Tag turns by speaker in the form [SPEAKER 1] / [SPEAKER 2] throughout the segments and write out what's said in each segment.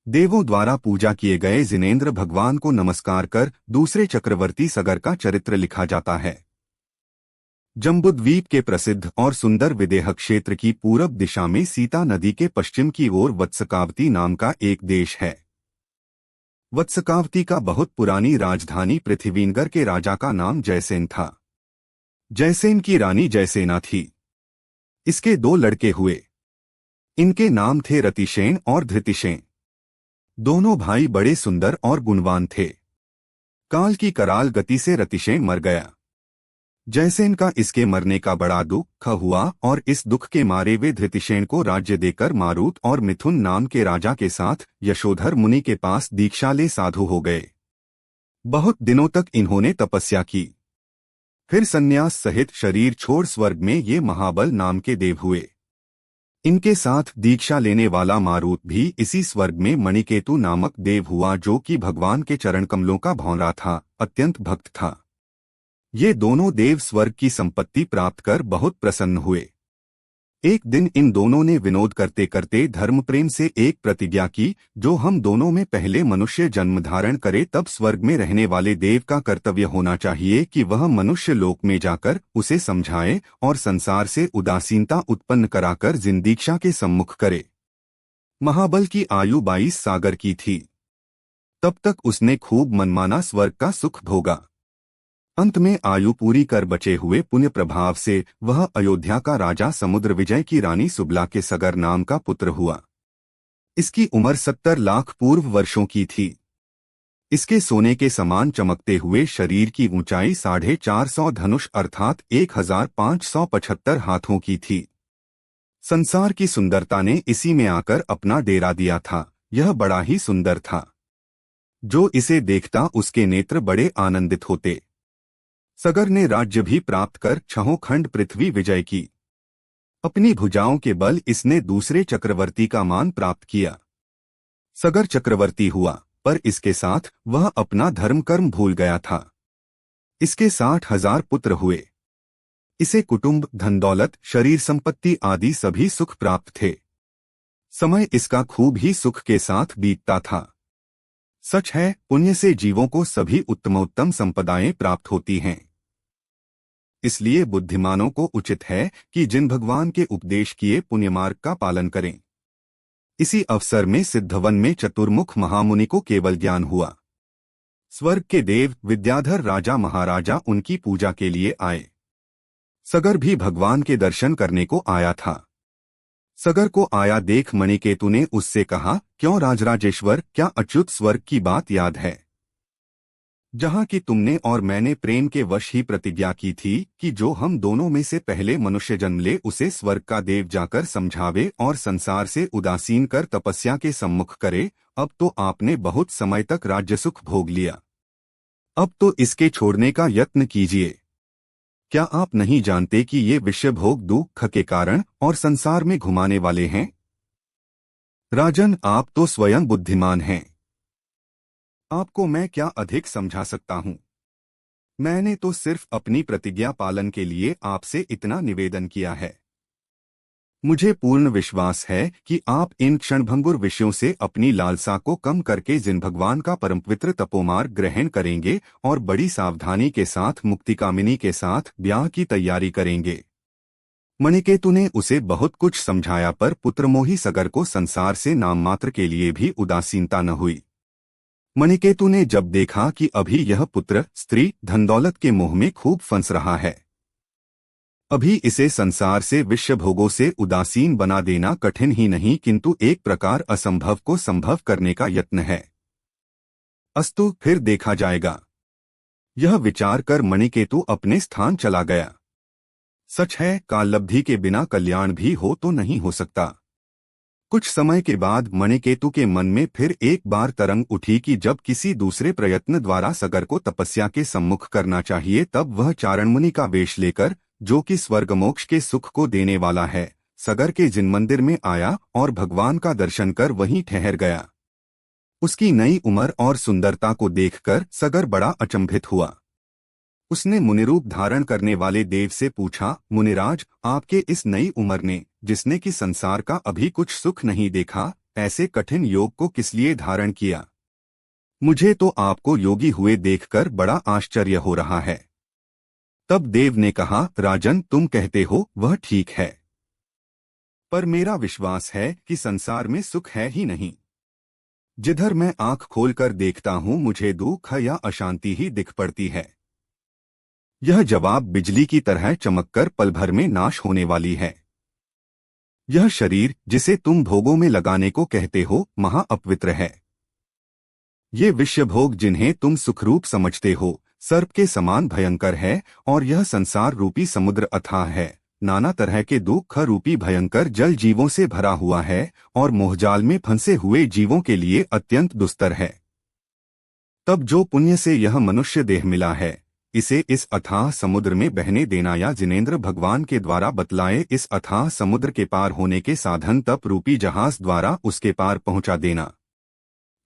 [SPEAKER 1] देवों द्वारा पूजा किए गए जिनेंद्र भगवान को नमस्कार कर दूसरे चक्रवर्ती सगर का चरित्र लिखा जाता है। जम्बूद्वीप के प्रसिद्ध और सुंदर विदेह क्षेत्र की पूरब दिशा में सीता नदी के पश्चिम की ओर वत्सकावती नाम का एक देश है। वत्सकावती का बहुत पुरानी राजधानी पृथ्वीनगर के राजा का नाम जयसेन था। जयसेन की रानी जयसेना थी। इसके दो लड़के हुए। इनके नाम थे रतिशेन और धृतिशेन। दोनों भाई बड़े सुंदर और गुणवान थे। काल की कराल गति से रतिशेन मर गया। जयसेन का इसके मरने का बड़ा दुख हुआ और इस दुख के मारे वे धृतिशेन को राज्य देकर मारुत और मिथुन नाम के राजा के साथ यशोधर मुनि के पास दीक्षा ले साधु हो गए। बहुत दिनों तक इन्होंने तपस्या की। फिर संन्यास सहित शरीर छोड़ स्वर्ग में ये महाबल नाम के देव हुए। इनके साथ दीक्षा लेने वाला मारुत भी इसी स्वर्ग में मणिकेतु नामक देव हुआ, जो कि भगवान के चरण कमलों का भौंरा था, अत्यंत भक्त था। ये दोनों देव स्वर्ग की संपत्ति प्राप्त कर बहुत प्रसन्न हुए। एक दिन इन दोनों ने विनोद करते करते धर्म प्रेम से एक प्रतिज्ञा की, जो हम दोनों में पहले मनुष्य जन्म धारण करे तब स्वर्ग में रहने वाले देव का कर्तव्य होना चाहिए कि वह मनुष्य लोक में जाकर उसे समझाए और संसार से उदासीनता उत्पन्न कराकर जिंदीक्षा के सम्मुख करे। महाबल की आयु 22 सागर की थी। तब तक उसने खूब मनमाना स्वर्ग का सुख भोगा। अंत में आयु पूरी कर बचे हुए पुण्य प्रभाव से वह अयोध्या का राजा समुद्र विजय की रानी सुबला के सगर नाम का पुत्र हुआ। इसकी उम्र 70 लाख पूर्व वर्षों की थी। इसके सोने के समान चमकते हुए शरीर की ऊंचाई 450 धनुष अर्थात 1575 हाथों की थी। संसार की सुंदरता ने इसी में आकर अपना डेरा दिया था। यह बड़ा ही सुंदर था। जो इसे देखता उसके नेत्र बड़े आनंदित होते। सगर ने राज्य भी प्राप्त कर 6 खंड पृथ्वी विजय की। अपनी भुजाओं के बल इसने दूसरे चक्रवर्ती का मान प्राप्त किया। सगर चक्रवर्ती हुआ, पर इसके साथ वह अपना धर्म कर्म भूल गया था। इसके 60,000 पुत्र हुए। इसे कुटुंब, धन दौलत, शरीर संपत्ति आदि सभी सुख प्राप्त थे। समय इसका खूब ही सुख के साथ बीतता था। सच है, पुण्य से जीवों को सभी उत्तमोत्तम संपदाएं प्राप्त होती हैं। इसलिए बुद्धिमानों को उचित है कि जिन भगवान के उपदेश किए पुण्यमार्ग का पालन करें। इसी अवसर में सिद्धवन में चतुर्मुख महामुनि को केवल ज्ञान हुआ। स्वर्ग के देव, विद्याधर राजा महाराजा उनकी पूजा के लिए आए। सगर भी भगवान के दर्शन करने को आया था। सगर को आया देख मणिकेतु ने उससे कहा, क्यों राजराजेश्वर, क्या अच्युत स्वर्ग की बात याद है, जहाँ की तुमने और मैंने प्रेम के वश ही प्रतिज्ञा की थी कि जो हम दोनों में से पहले मनुष्य जन्म ले उसे स्वर्ग का देव जाकर समझावे और संसार से उदासीन कर तपस्या के सम्मुख करे। अब तो आपने बहुत समय तक राज्य सुख भोग लिया। अब तो इसके छोड़ने का यत्न कीजिए। क्या आप नहीं जानते कि ये विषय भोग दुख के कारण और संसार में घुमाने वाले हैं? राजन, आप तो स्वयं बुद्धिमान हैं। आपको मैं क्या अधिक समझा सकता हूँ। मैंने तो सिर्फ अपनी प्रतिज्ञा पालन के लिए आपसे इतना निवेदन किया है। मुझे पूर्ण विश्वास है कि आप इन क्षणभंगुर विषयों से अपनी लालसा को कम करके जिन भगवान का परमपवित्र तपोमार्ग ग्रहण करेंगे और बड़ी सावधानी के साथ मुक्तिकामिनी के साथ ब्याह की तैयारी करेंगे। मणिकेतु ने उसे बहुत कुछ समझाया, पर पुत्रमोही सगर को संसार से नाममात्र के लिए भी उदासीनता न हुई। मणिकेतु ने जब देखा कि अभी यह पुत्र स्त्री धन दौलत के मोह में खूब फंस रहा है, अभी इसे संसार से विषय भोगों से उदासीन बना देना कठिन ही नहीं किंतु एक प्रकार असंभव को संभव करने का यत्न है। अस्तु, फिर देखा जाएगा। यह विचार कर मणिकेतु अपने स्थान चला गया। सच है, काललब्धि के बिना कल्याण भी हो तो नहीं हो सकता। कुछ समय के बाद मणिकेतु के मन में फिर एक बार तरंग उठी कि जब किसी दूसरे प्रयत्न द्वारा सगर को तपस्या के सम्मुख करना चाहिए तब वह चारणमुनि का वेश लेकर, जो कि स्वर्गमोक्ष के सुख को देने वाला है, सगर के जिन मंदिर में आया और भगवान का दर्शन कर वहीं ठहर गया। उसकी नई उम्र और सुंदरता को देखकर सगर बड़ा अचंभित हुआ। उसने मुनिरूप धारण करने वाले देव से पूछा, मुनिराज, आपके इस नई उम्र ने, जिसने कि संसार का अभी कुछ सुख नहीं देखा, ऐसे कठिन योग को किस लिए धारण किया? मुझे तो आपको योगी हुए देखकर बड़ा आश्चर्य हो रहा है। तब देव ने कहा, राजन, तुम कहते हो वह ठीक है, पर मेरा विश्वास है कि संसार में सुख है ही नहीं। जिधर मैं आंख खोलकर देखता हूं मुझे दुख या अशांति ही दिख पड़ती है। यह जवाब बिजली की तरह चमककर पल भर में नाश होने वाली है। यह शरीर जिसे तुम भोगों में लगाने को कहते हो महा अपवित्र है। ये विषय भोग जिन्हें तुम सुखरूप समझते हो सर्प के समान भयंकर है, और यह संसार रूपी समुद्र अथाह है, नाना तरह के दुख रूपी भयंकर जल जीवों से भरा हुआ है, और मोहजाल में फंसे हुए जीवों के लिए अत्यंत दुस्तर है। तब जो पुण्य से यह मनुष्य देह मिला है, इसे इस अथाह समुद्र में बहने देना, या जिनेंद्र भगवान के द्वारा बतलाए इस अथाह समुद्र के पार होने के साधन तप रूपी जहाज द्वारा उसके पार पहुंचा देना।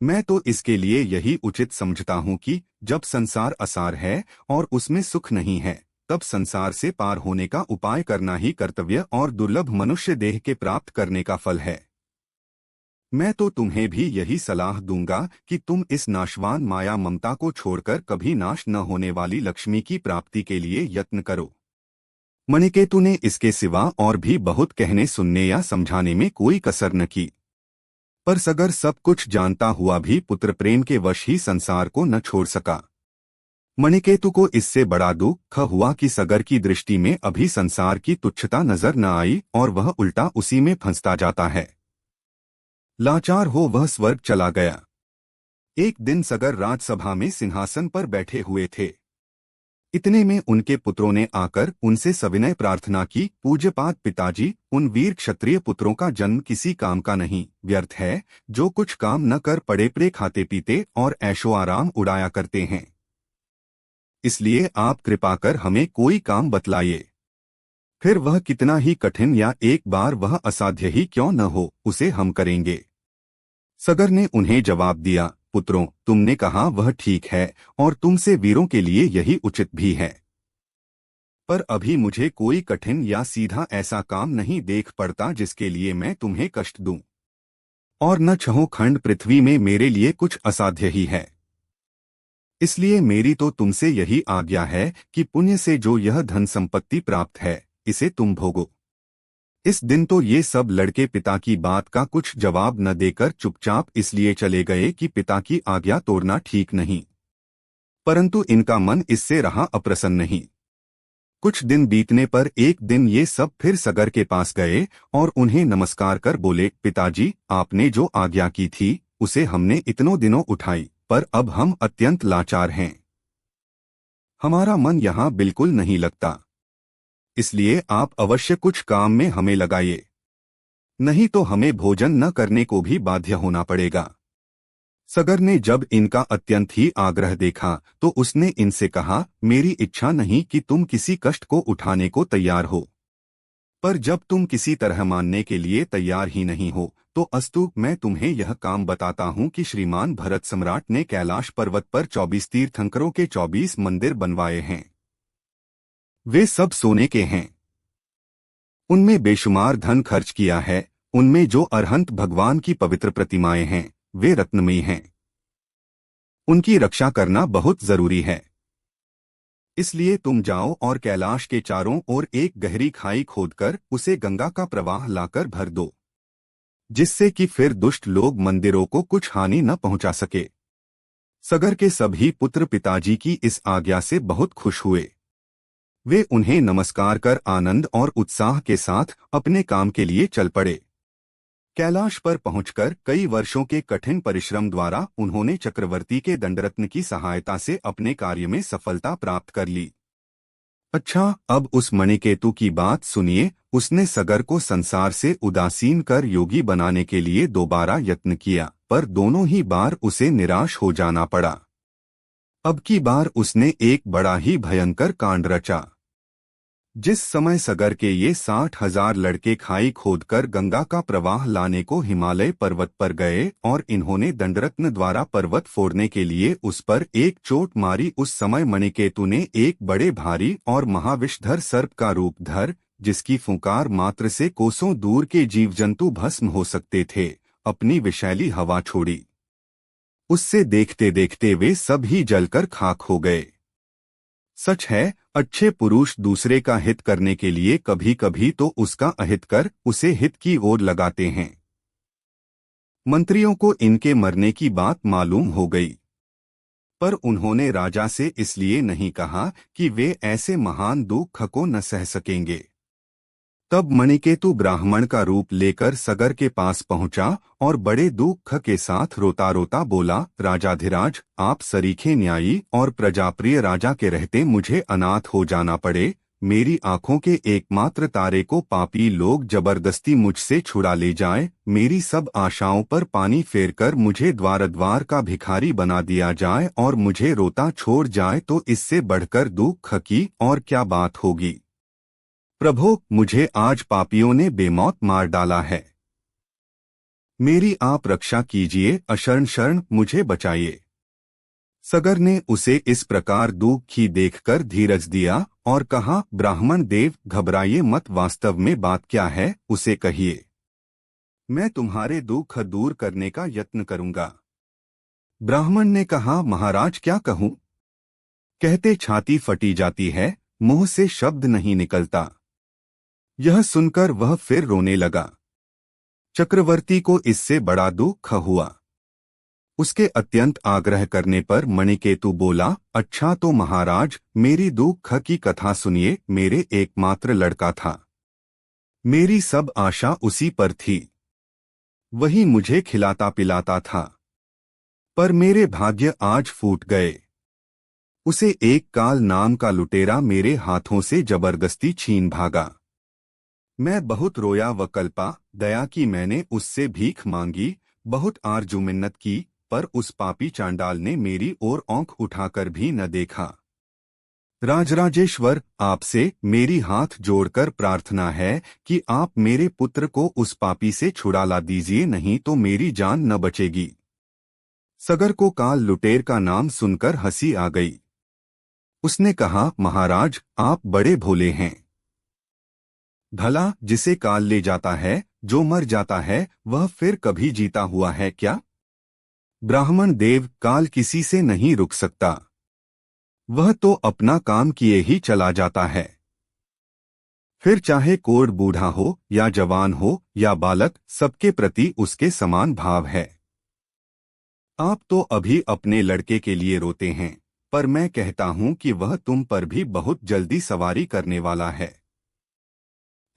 [SPEAKER 1] मैं तो इसके लिए यही उचित समझता हूं कि जब संसार असार है और उसमें सुख नहीं है, तब संसार से पार होने का उपाय करना ही कर्तव्य और दुर्लभ मनुष्य देह के प्राप्त करने का फल है। मैं तो तुम्हें भी यही सलाह दूंगा कि तुम इस नाशवान माया ममता को छोड़कर कभी नाश न होने वाली लक्ष्मी की प्राप्ति के लिए यत्न करो। मणिकेतु ने इसके सिवा और भी बहुत कहने सुनने या समझाने में कोई कसर न की, पर सगर सब कुछ जानता हुआ भी पुत्र प्रेम के वश ही संसार को न छोड़ सका। मणिकेतु को इससे बड़ा दुख हुआ कि सगर की दृष्टि में अभी संसार की तुच्छता नजर न आई और वह उल्टा उसी में फंसता जाता है। लाचार हो वह स्वर्ग चला गया। एक दिन सगर राजसभा में सिंहासन पर बैठे हुए थे। इतने में उनके पुत्रों ने आकर उनसे सविनय प्रार्थना की, पूज्यपाद पिताजी, उन वीर क्षत्रिय पुत्रों का जन्म किसी काम का नहीं, व्यर्थ है, जो कुछ काम न कर पड़े पड़े खाते पीते और ऐशो आराम उड़ाया करते हैं। इसलिए आप कृपा कर हमें कोई काम बतलाइए, फिर वह कितना ही कठिन या एक बार वह असाध्य ही क्यों न हो, उसे हम करेंगे। सगर ने उन्हें जवाब दिया, पुत्रों, तुमने कहा वह ठीक है और तुमसे वीरों के लिए यही उचित भी है, पर अभी मुझे कोई कठिन या सीधा ऐसा काम नहीं देख पड़ता जिसके लिए मैं तुम्हें कष्ट दूं, और न छहों खंड पृथ्वी में मेरे लिए कुछ असाध्य ही है। इसलिए मेरी तो तुमसे यही आज्ञा है कि पुण्य से जो यह धन संपत्ति प्राप्त है, इसे तुम भोगो। इस दिन तो ये सब लड़के पिता की बात का कुछ जवाब न देकर चुपचाप इसलिए चले गए कि पिता की आज्ञा तोड़ना ठीक नहीं, परंतु इनका मन इससे रहा अप्रसन्न नहीं। कुछ दिन बीतने पर एक दिन ये सब फिर सगर के पास गए और उन्हें नमस्कार कर बोले, पिताजी, आपने जो आज्ञा की थी उसे हमने इतनों दिनों उठाई, पर अब हम अत्यंत लाचार हैं। हमारा मन यहाँ बिल्कुल नहीं लगता, इसलिए आप अवश्य कुछ काम में हमें लगाइए, नहीं तो हमें भोजन न करने को भी बाध्य होना पड़ेगा। सगर ने जब इनका अत्यंत ही आग्रह देखा तो उसने इनसे कहा, मेरी इच्छा नहीं कि तुम किसी कष्ट को उठाने को तैयार हो, पर जब तुम किसी तरह मानने के लिए तैयार ही नहीं हो तो अस्तु, मैं तुम्हें यह काम बताता हूँ कि श्रीमान भरत सम्राट ने कैलाश पर्वत पर 24 तीर्थंकरों के 24 मंदिर बनवाए हैं। वे सब सोने के हैं। उनमें बेशुमार धन खर्च किया है। उनमें जो अरहंत भगवान की पवित्र प्रतिमाएं हैं वे रत्नमयी हैं। उनकी रक्षा करना बहुत जरूरी है। इसलिए तुम जाओ और कैलाश के चारों ओर एक गहरी खाई खोदकर उसे गंगा का प्रवाह लाकर भर दो, जिससे कि फिर दुष्ट लोग मंदिरों को कुछ हानि न पहुंचा सके। सगर के सभी पुत्र पिताजी की इस आज्ञा से बहुत खुश हुए। वे उन्हें नमस्कार कर आनंद और उत्साह के साथ अपने काम के लिए चल पड़े। कैलाश पर पहुंचकर कई वर्षों के कठिन परिश्रम द्वारा उन्होंने चक्रवर्ती के दंडरत्न की सहायता से अपने कार्य में सफलता प्राप्त कर ली। अच्छा, अब उस मणिकेतु की बात सुनिए। उसने सगर को संसार से उदासीन कर योगी बनाने के लिए दोबारा यत्न किया, पर दोनों ही बार उसे निराश हो जाना पड़ा। अब की बार उसने एक बड़ा ही भयंकर कांड रचा। जिस समय सगर के ये 60,000 लड़के खाई खोदकर गंगा का प्रवाह लाने को हिमालय पर्वत पर गए और इन्होंने दंडरत्न द्वारा पर्वत फोड़ने के लिए उस पर एक चोट मारी, उस समय मणिकेतु ने एक बड़े भारी और महाविषधर सर्प का रूप धर, जिसकी फुंकार मात्र से कोसों दूर के जीव जंतु भस्म हो सकते थे, अपनी विषैली हवा छोड़ी। उससे देखते देखते वे सब ही जलकर खाक हो गए। सच है, अच्छे पुरुष दूसरे का हित करने के लिए कभी कभी तो उसका अहित कर उसे हित की ओर लगाते हैं। मंत्रियों को इनके मरने की बात मालूम हो गई, पर उन्होंने राजा से इसलिए नहीं कहा कि वे ऐसे महान दुख को न सह सकेंगे। तब मणिकेतु ब्राह्मण का रूप लेकर सगर के पास पहुंचा और बड़े दुख के साथ रोता रोता बोला, राजाधिराज, आप सरीखे न्यायी और प्रजाप्रिय राजा के रहते मुझे अनाथ हो जाना पड़े। मेरी आंखों के एकमात्र तारे को पापी लोग जबरदस्ती मुझसे छुड़ा ले जाए, मेरी सब आशाओं पर पानी फेरकर मुझे द्वार द्वार का भिखारी बना दिया जाए और मुझे रोता छोड़ जाए, तो इससे बढ़कर दुख की और क्या बात होगी। प्रभो, मुझे आज पापियों ने बेमौत मार डाला है। मेरी आप रक्षा कीजिए, अशरण शरण मुझे बचाइए। सगर ने उसे इस प्रकार दुखी देखकर धीरज दिया और कहा, ब्राह्मण देव, घबराइए मत, वास्तव में बात क्या है उसे कहिए। मैं तुम्हारे दुख दूर करने का यत्न करूंगा। ब्राह्मण ने कहा, महाराज क्या कहूं? कहते छाती फटी जाती है, मुंह से शब्द नहीं निकलता। यह सुनकर वह फिर रोने लगा। चक्रवर्ती को इससे बड़ा दुख हुआ। उसके अत्यंत आग्रह करने पर मणिकेतु बोला, अच्छा तो महाराज, मेरी दुख की कथा सुनिए। मेरे एकमात्र लड़का था, मेरी सब आशा उसी पर थी, वही मुझे खिलाता पिलाता था, पर मेरे भाग्य आज फूट गए। उसे एक काल नाम का लुटेरा मेरे हाथों से जबरदस्ती छीन भागा। मैं बहुत रोया व कल्पा, दया की मैंने उससे भीख मांगी, बहुत आरजू मिन्नत की, पर उस पापी चांडाल ने मेरी ओर आंख उठाकर भी न देखा। राजराजेश्वर, आपसे मेरी हाथ जोड़कर प्रार्थना है कि आप मेरे पुत्र को उस पापी से छुड़ा ला दीजिए, नहीं तो मेरी जान न बचेगी। सगर को काल लुटेर का नाम सुनकर हंसी आ गई। उसने कहा, महाराज, आप बड़े भोले हैं। भला जिसे काल ले जाता है, जो मर जाता है, वह फिर कभी जीता हुआ है क्या? ब्राह्मण देव, काल किसी से नहीं रुक सकता, वह तो अपना काम किए ही चला जाता है। फिर चाहे कोढ़ बूढ़ा हो या जवान हो या बालक, सबके प्रति उसके समान भाव है। आप तो अभी अपने लड़के के लिए रोते हैं, पर मैं कहता हूं कि वह तुम पर भी बहुत जल्दी सवारी करने वाला है।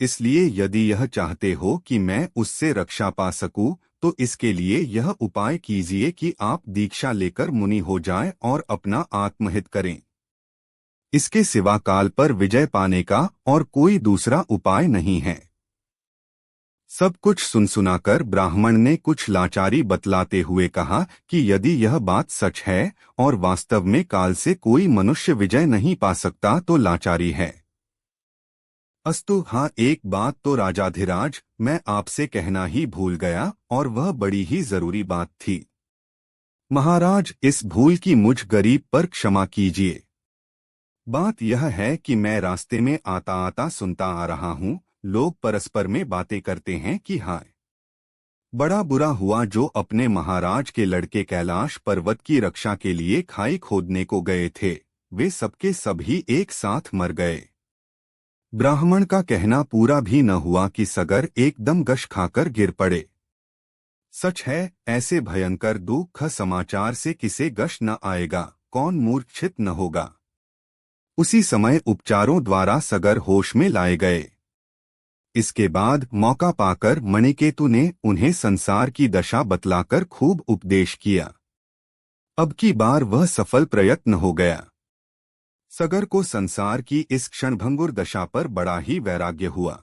[SPEAKER 1] इसलिए यदि यह चाहते हो कि मैं उससे रक्षा पा सकूं, तो इसके लिए यह उपाय कीजिए कि आप दीक्षा लेकर मुनि हो जाएं और अपना आत्महित करें। इसके सिवा काल पर विजय पाने का और कोई दूसरा उपाय नहीं है। सब कुछ सुनसुनाकर ब्राह्मण ने कुछ लाचारी बतलाते हुए कहा कि यदि यह बात सच है और वास्तव में काल से कोई मनुष्य विजय नहीं पा सकता, तो लाचारी है। अस्तु, हाँ, एक बात तो राजाधिराज मैं आपसे कहना ही भूल गया, और वह बड़ी ही जरूरी बात थी। महाराज, इस भूल की मुझ गरीब पर क्षमा कीजिए। बात यह है कि मैं रास्ते में आता आता सुनता आ रहा हूँ, लोग परस्पर में बातें करते हैं कि हाय, बड़ा बुरा हुआ जो अपने महाराज के लड़के कैलाश पर्वत की रक्षा के लिए खाई खोदने को गए थे, वे सबके सभी एक साथ मर गए। ब्राह्मण का कहना पूरा भी न हुआ कि सगर एकदम गश खाकर गिर पड़े। सच है, ऐसे भयंकर दुख समाचार से किसे गश न आएगा, कौन मूर्छित न होगा। उसी समय उपचारों द्वारा सगर होश में लाए गए। इसके बाद मौका पाकर मणिकेतु ने उन्हें संसार की दशा बतलाकर खूब उपदेश किया। अब की बार वह सफल प्रयत्न हो गया। सगर को संसार की इस क्षणभंगुर दशा पर बड़ा ही वैराग्य हुआ।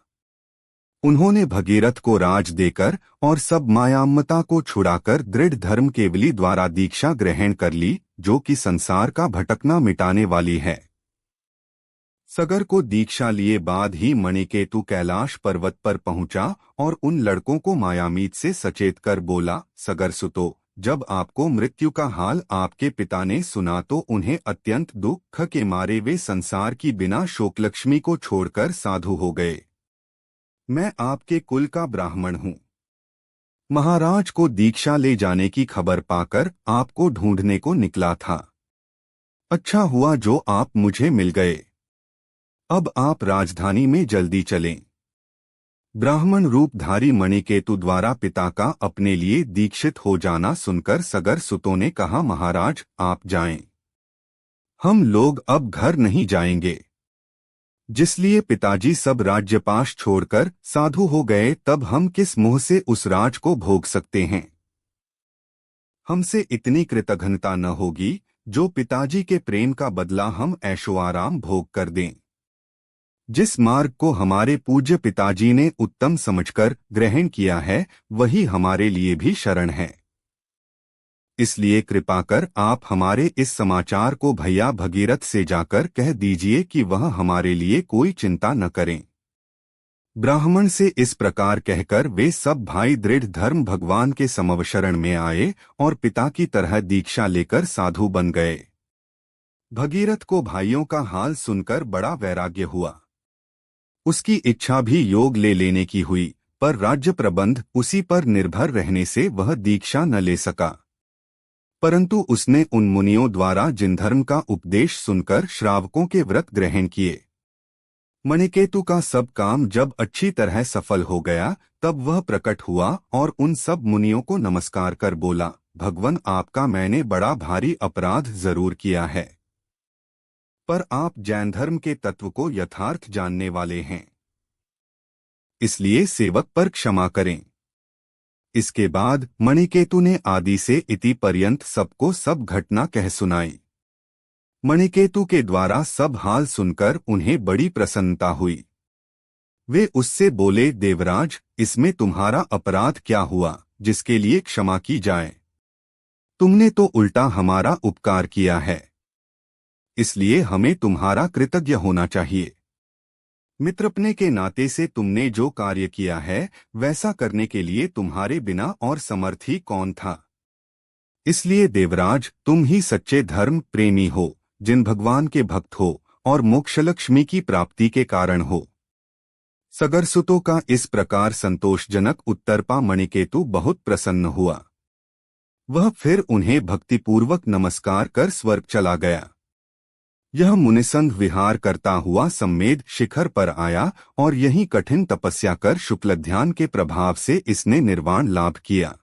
[SPEAKER 1] उन्होंने भगीरथ को राज देकर और सब मायामता को छुड़ाकर दृढ़ धर्म केवली द्वारा दीक्षा ग्रहण कर ली, जो कि संसार का भटकना मिटाने वाली है। सगर को दीक्षा लिए बाद ही मणिकेतु कैलाश पर्वत पर पहुंचा और उन लड़कों को मायामीत से सचेत कर बोला, सगर सुतो, जब आपको मृत्यु का हाल आपके पिता ने सुना तो उन्हें अत्यंत दुख के मारे वे संसार की बिना शोकलक्ष्मी को छोड़कर साधु हो गए। मैं आपके कुल का ब्राह्मण हूँ। महाराज को दीक्षा ले जाने की खबर पाकर आपको ढूंढने को निकला था। अच्छा हुआ जो आप मुझे मिल गए। अब आप राजधानी में जल्दी चलें। ब्राह्मण रूपधारी मणिकेतु द्वारा पिता का अपने लिए दीक्षित हो जाना सुनकर सगर सुतों ने कहा, महाराज आप जाएं। हम लोग अब घर नहीं जाएंगे। जिसलिए पिताजी सब राज्यपाश छोड़कर साधु हो गए, तब हम किस मुंह से उस राज को भोग सकते हैं। हमसे इतनी कृतघ्नता न होगी जो पिताजी के प्रेम का बदला हम ऐशो आराम भोग कर दें। जिस मार्ग को हमारे पूज्य पिताजी ने उत्तम समझकर ग्रहण किया है, वही हमारे लिए भी शरण है। इसलिए कृपा कर आप हमारे इस समाचार को भैया भगीरथ से जाकर कह दीजिए कि वह हमारे लिए कोई चिंता न करें। ब्राह्मण से इस प्रकार कहकर वे सब भाई दृढ़ धर्म भगवान के समवशरण में आए और पिता की तरह दीक्षा लेकर साधु बन गए। भगीरथ को भाइयों का हाल सुनकर बड़ा वैराग्य हुआ। उसकी इच्छा भी योग ले लेने की हुई, पर राज्य प्रबंध उसी पर निर्भर रहने से वह दीक्षा न ले सका। परंतु उसने उन मुनियों द्वारा जिन धर्म का उपदेश सुनकर श्रावकों के व्रत ग्रहण किए। मणिकेतु का सब काम जब अच्छी तरह सफल हो गया, तब वह प्रकट हुआ और उन सब मुनियों को नमस्कार कर बोला, भगवन आपका मैंने बड़ा भारी अपराध जरूर किया है, पर आप जैन धर्म के तत्व को यथार्थ जानने वाले हैं, इसलिए सेवक पर क्षमा करें। इसके बाद मणिकेतु ने आदि से इति पर्यंत सबको सब घटना कह सुनाई। मणिकेतु के द्वारा सब हाल सुनकर उन्हें बड़ी प्रसन्नता हुई। वे उससे बोले, देवराज इसमें तुम्हारा अपराध क्या हुआ जिसके लिए क्षमा की जाए। तुमने तो उल्टा हमारा उपकार किया है, इसलिए हमें तुम्हारा कृतज्ञ होना चाहिए। मित्रपने के नाते से तुमने जो कार्य किया है, वैसा करने के लिए तुम्हारे बिना और समर्थी कौन था। इसलिए देवराज तुम ही सच्चे धर्म प्रेमी हो, जिन भगवान के भक्त हो और मोक्षलक्ष्मी की प्राप्ति के कारण हो। सगरसुतों का इस प्रकार संतोषजनक उत्तर पा मणिकेतु बहुत प्रसन्न हुआ। वह फिर उन्हें भक्तिपूर्वक नमस्कार कर स्वर्ग चला गया। यह मुनिसंघ विहार करता हुआ सम्मेद शिखर पर आया और यहीं कठिन तपस्या कर शुक्ल ध्यान के प्रभाव से इसने निर्वाण लाभ किया।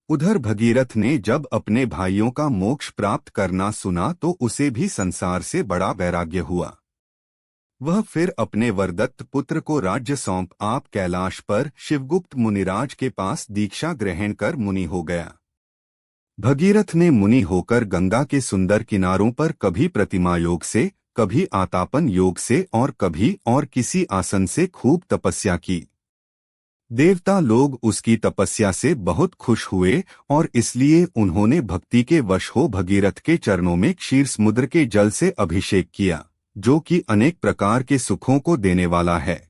[SPEAKER 1] उधर भगीरथ ने जब अपने भाइयों का मोक्ष प्राप्त करना सुना तो उसे भी संसार से बड़ा वैराग्य हुआ। वह फिर अपने वरदत्त पुत्र को राज्य सौंप आप कैलाश पर शिवगुप्त मुनिराज के पास दीक्षा ग्रहण कर मुनि हो गया। भगीरथ ने मुनि होकर गंगा के सुंदर किनारों पर कभी प्रतिमा योग से, कभी आतापन योग से और कभी और किसी आसन से खूब तपस्या की। देवता लोग उसकी तपस्या से बहुत खुश हुए और इसलिए उन्होंने भक्ति के वश हो भगीरथ के चरणों में क्षीर समुद्र के जल से अभिषेक किया, जो कि अनेक प्रकार के सुखों को देने वाला है।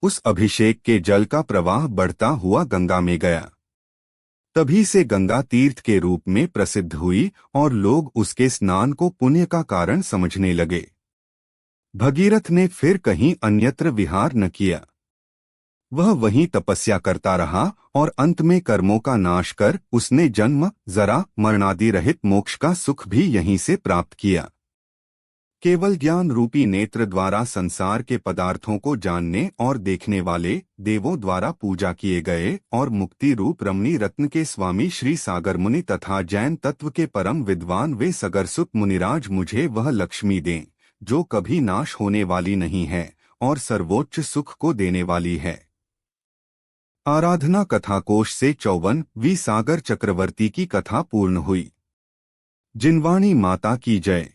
[SPEAKER 1] उस अभिषेक के जल का प्रवाह बढ़ता हुआ गंगा में गया। तभी से गंगा तीर्थ के रूप में प्रसिद्ध हुई और लोग उसके स्नान को पुण्य का कारण समझने लगे। भगीरथ ने फिर कहीं अन्यत्र विहार न किया। वह वहीं तपस्या करता रहा और अंत में कर्मों का नाश कर उसने जन्म जरा मरणादि रहित मोक्ष का सुख भी यहीं से प्राप्त किया। केवल ज्ञान रूपी नेत्र द्वारा संसार के पदार्थों को जानने और देखने वाले देवों द्वारा पूजा किए गए और मुक्ति रूप रमणी रत्न के स्वामी श्री सागर मुनि तथा जैन तत्व के परम विद्वान वे सगरसुत मुनिराज मुझे वह लक्ष्मी दें जो कभी नाश होने वाली नहीं है और सर्वोच्च सुख को देने वाली है। आराधना कथा कोश से 54वीं सागर चक्रवर्ती की कथा पूर्ण हुई। जिनवाणी माता की जय।